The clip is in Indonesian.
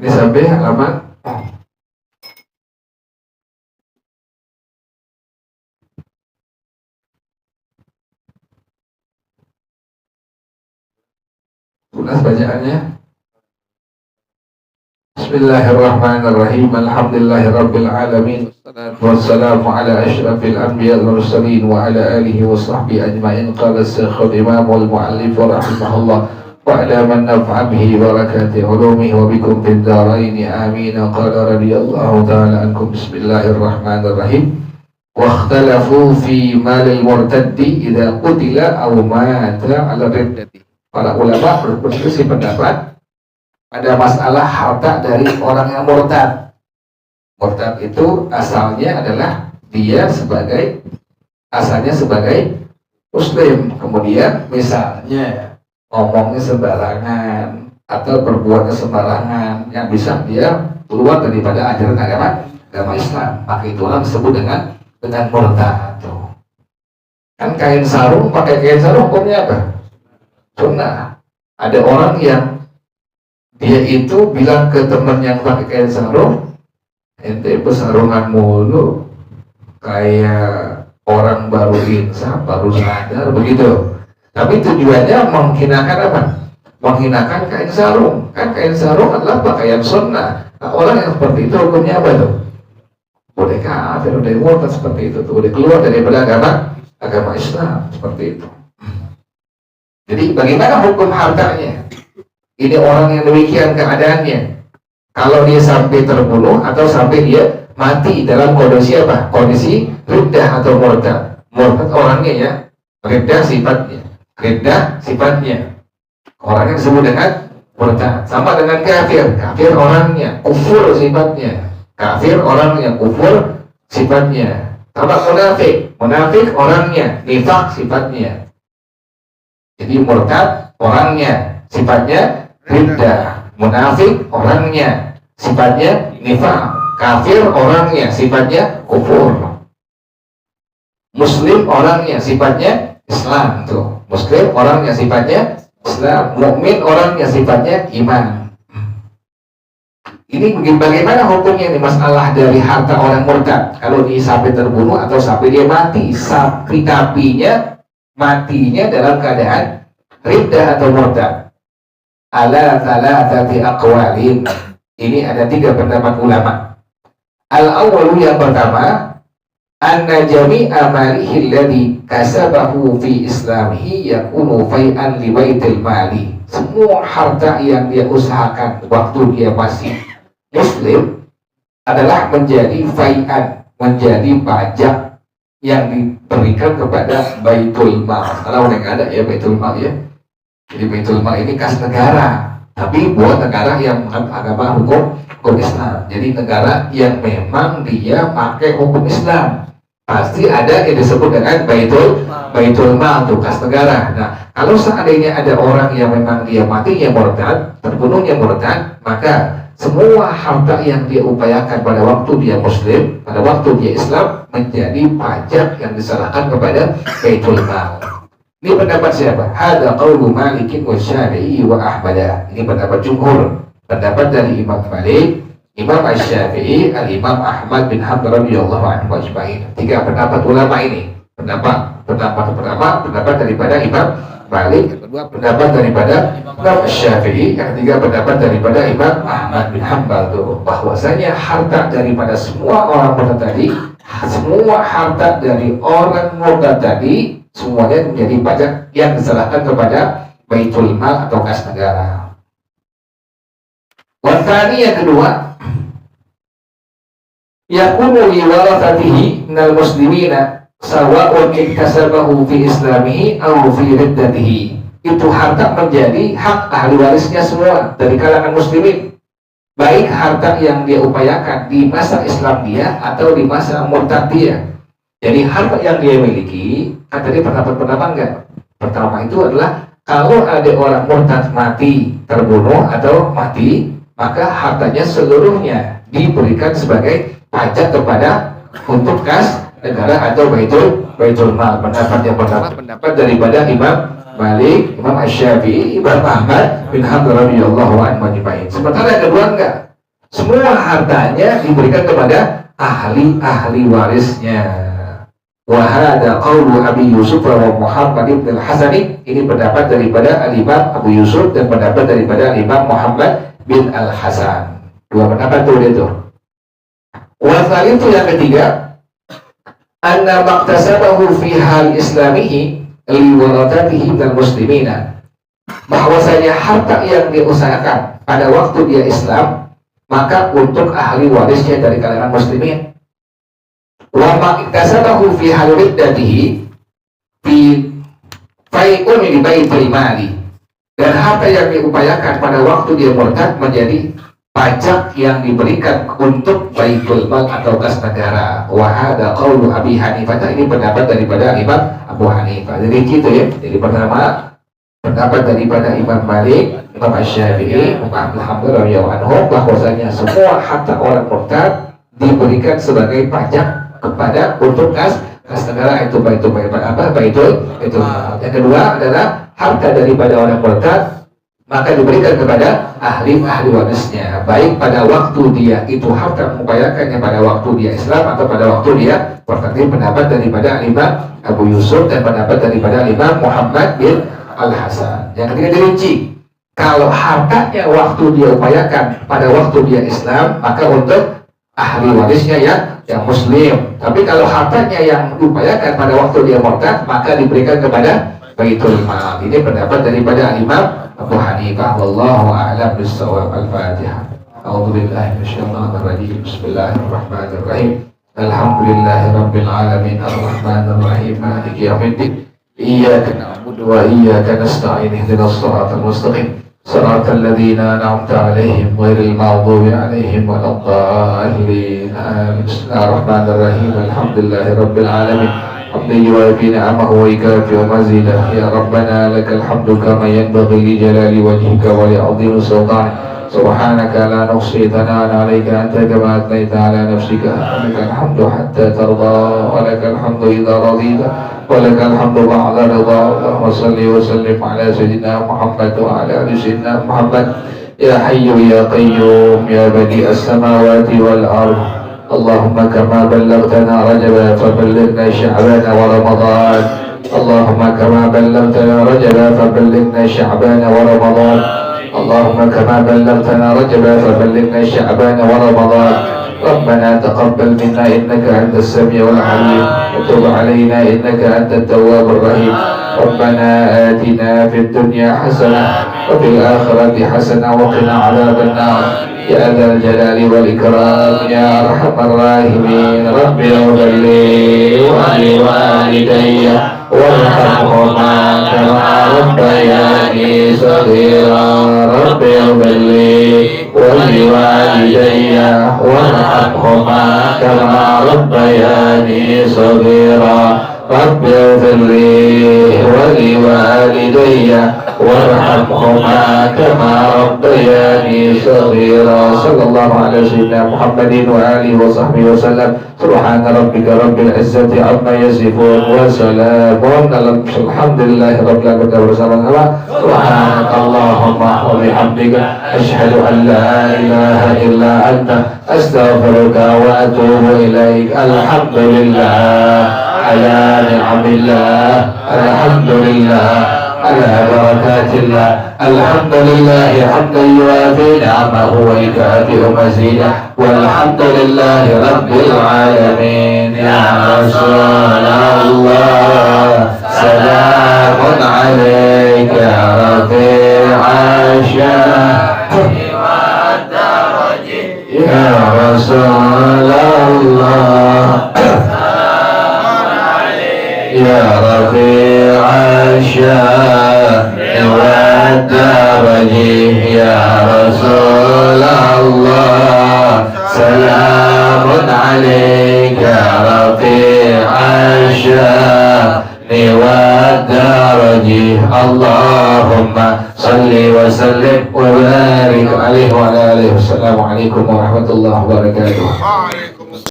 Ini sampai halaman tulis bacaannya. Bismillahirrahmanirrahim. Alhamdulillahirabbil alamin. Wassalamu ala asyrafil anbiya'i wal mursalin wa ala alihi wa sahbihi ajma'in. Qala as-syekhul imam wal muallif rahimahullah wa ala man naf'a bihi barakati ulumihi wa bikum fid dharain amin. Qala radhiyallahu ta'ala ankum. Bismillahirrahmanirrahim. Wa ikhtalafu fi malil murtaddi idza qutila aw mata ala riddati. Para ulama berselisih pendapat pada masalah harta dari orang yang murtad. Murtad itu asalnya adalah dia asalnya sebagai muslim, kemudian misalnya ngomongnya sembarangan atau berbuatnya sembarangan yang bisa dia keluar daripada ajaran agama Islam, maka itu orang disebut dengan murtad. Kan kain sarung, pakai kain sarung hukumnya apa? Sunnah. Ada orang yang dia itu bilang ke teman yang pakai kain sarung, ente pesarungan mulu, kayak orang baru insaf, baru sadar begitu. Tapi tujuannya menghinakan apa? Menghinakan kain sarung. Kan kain sarung adalah pakaian sunnah. Nah, orang yang seperti itu hukumnya apa tuh? Udah kafir, udah murtad seperti itu tuh, udah keluar daripada agama Islam seperti itu. Jadi bagaimana hukum hartanya? Ini orang yang demikian keadaannya. Kalau dia sampai terbunuh atau sampai dia mati dalam kondisi apa? Kondisi riddah atau murtad. Murtad orangnya ya, riddah sifatnya. Riddah sifatnya. Orangnya disebut dengan murtad. Sama dengan kafir. Kafir orangnya, kufur sifatnya. Kafir orangnya, kufur sifatnya. Sama munafik. Munafik orangnya, nifaq sifatnya. Jadi murtad orangnya, sifatnya riddah. Munafik orangnya, sifatnya nifaq. Kafir orangnya, sifatnya kufur. Muslim orangnya, sifatnya Islam tuh. Muslim orangnya, sifatnya Islam. Mukmin orangnya, sifatnya iman. Ini bagaimana hukumnya ini masalah dari harta orang murtad? Kalau dia sampai terbunuh atau sampai dia mati, tapi matinya dalam keadaan riddah atau murtad. Ala thalathati aqwalin. Ini ada 3 pendapat ulama. Al-awwalu yang pertama, anna jami'a malihi alladhi kasabahu fi islamihi yakunu fai'an li baitil mali. Semua harta yang dia usahakan waktu dia masih muslim adalah menjadi fai'an, menjadi pajak yang diberikan kepada baitul mal. Kalau udah nggak ada ya baitul mal ya. Jadi baitul mal ini kas negara, tapi buat negara yang agama hukum Islam. Jadi negara yang memang dia pakai hukum Islam, pasti ada yang disebut dengan baitul mal tuh, kas negara. Nah, kalau seandainya ada orang yang memang dia matinya murtad, terbunuhnya murtad, maka semua harta yang dia upayakan pada waktu dia muslim, pada waktu dia Islam, menjadi pajak yang diserahkan kepada baitul mal. Ini pendapat siapa? Hada qaulu Malikin wa Syafi'i wa Ahmad. Ini pendapat jumhur. Pendapat dari Imam Malik, Imam Asy-Syafi'i, Al-Imam Ahmad bin Hanbal radhiyallahu anhu ajma'in. 3 pendapat ulama ini. Pendapat pertama pendapat daripada Imam Malik, yang kedua pendapat daripada Imam Syafi'i, yang ketiga pendapat daripada Imam Ahmad bin Hanbal tuh, bahwasanya harta daripada semua orang murtad tadi, semua harta dari orang murtad tadi, semuanya menjadi pajak yang diserahkan kepada baitul mal atau kas negara. Wasani yang kedua, yakunu li warathatihi minal muslimina sawa'un iktasabahu fi islamihi aw fi riddatihi. Itu harta menjadi hak ahli warisnya semua dari kalangan muslimin, baik harta yang dia upayakan di masa Islam dia atau di masa murtad dia. Jadi harta yang dia miliki, kan tadi pendapat enggak? Pertama itu adalah kalau ada orang murtad mati, terbunuh atau mati, maka hartanya seluruhnya diberikan sebagai pajak kepada untuk kas negara atau baitul mal. Pendapat yang pertama pendapat daripada Imam Malik, Imam Asy-Syafi'i, Imam Ahmad bin Hanbal radhiyallahu anhu ajma'in. Sementara yang kedua enggak. Semua hartanya diberikan kepada ahli warisnya. Wa hada qaulu Abi Yusuf wa Muhammad ibn al-Hasani. Ini pendapat daripada Al-Imam Abu Yusuf dan pendapat daripada Al-Imam Muhammad bin Al-Hasan. Dua pendapat itu. Wa itu yang ketiga, anna maktasabahu fi hal islamihi li waradatihi dan muslimina. Bahwasanya harta yang diusahakan pada waktu dia Islam, maka untuk ahli warisnya dari kalangan muslimin. Wa maktasabahu fi hal riddatihi fi fai'un li baitil mali. Dan harta yang diupayakan pada waktu dia murtad menjadi pajak yang diberikan untuk baitul mal atau kas negara. Wa hada qaulu Abi Hanifah. Ini pendapat daripada Imam Abu Hanifah. Jadi gitu ya. Jadi pertama pendapat daripada Imam Malik, Imam Asy-Syafi'i, Imam Ahmad radhiyallahu anhu bahwasanya semua harta orang murtad diberikan sebagai pajak kepada untuk kas negara, itu baitul. Yang kedua adalah harta daripada orang murtad maka diberikan kepada ahli warisnya, baik pada waktu dia itu harta mengupayakannya pada waktu dia Islam atau pada waktu dia murtad. Pendapat daripada Imam Abu Yusuf dan pendapat daripada Imam Muhammad bin Al-Hasan. Yang ketiga dirinci, kalau hartanya waktu dia upayakan pada waktu dia Islam maka untuk ahli warisnya yang muslim. Tapi kalau hartanya yang diupayakan pada waktu dia murtad maka diberikan kepada baitul mal. Ini pendapat daripada Imam Abu Hanifah. Wallahu a'lam bis-shawab. Al-Fatihah. A'udzu billahi minasyaitonir rajim. Bismillahirrahmanirrahim. Alhamdulillahirabbil alamin arrahmanir rahim maliki yaumiddin. Iyyaka na'budu wa iyyaka nasta'in. Ihdinas shiratal mustaqim. صراط الذين أنعمت عليهم غير المغضوب عليهم ولا الضالين آمين. بسم الله الرحمن الرحيم. الحمد لله رب العالمين حمدا يوافي نعمه ويكافئ مزيده. يا ربنا لك الحمد كما ينبغي لجلال وجهك ولعظيم سلطانك. سبحانك لا نحصي ثناء عليك أنت كما أثنيت على نفسك. لك الحمد حتى ترضى ولك الحمد إذا رضيت ولك الحمد بعد رضا. اللهم صل وسلم على سيدنا محمد وعلى آل سيدنا محمد. يا حي يا قيوم يا بديع السماوات والأرض. اللهم كما بلغتنا رجبا فبلغنا شعبان ورمضان. اللهم كما بلغتنا رجبا فبلغنا شعبان ورمضان. اللهم كما بلغتنا رجبا فبلغنا شعبان ورمضان. ربنا تقبل منا إنك أنت السميع العليم وتب علينا إنك أنت التواب الرحيم. ربنا آتنا في الدنيا حسنة وفي الآخرة حسنة وقنا عذاب النار يا ذا الجلال والإكرام يا أرحم الراحمين. رب اغفر لي ولوالدي وارحمهما كما ربياني صغيرا. رب اغفر لي ولوالدي وارحمهما كما ربياني صغيرا. رب اغفر لي ولوالدي وارحمهما كما ربياني صغيرا. صلى الله على سيدنا محمد وآله وصحبه وسلم. سبحان ربك رب العزة عما يصفون وسلام على المرسلين. الحمد لله رب العالمين. سبحانك اللهم وبحمدك أشهد أن لا إله إلا أنت أستغفرك وأتوب إليك. الحمد لله على نعم الله. الحمد لله على بركات الله. الحمد لله حمدا يوافي نعمه ويكافئ مزيده. والحمد لله رب العالمين. يا رسول الله سلام عليك يا رفيع الشان يا رسول الله يا رفيع الشان والدرج يا رسول الله سلام عليك يا رفيع الشان والدرج. اللهم صل وسلم وبارك عليه وعلى آله. والسلام عليكم ورحمة الله وبركاته.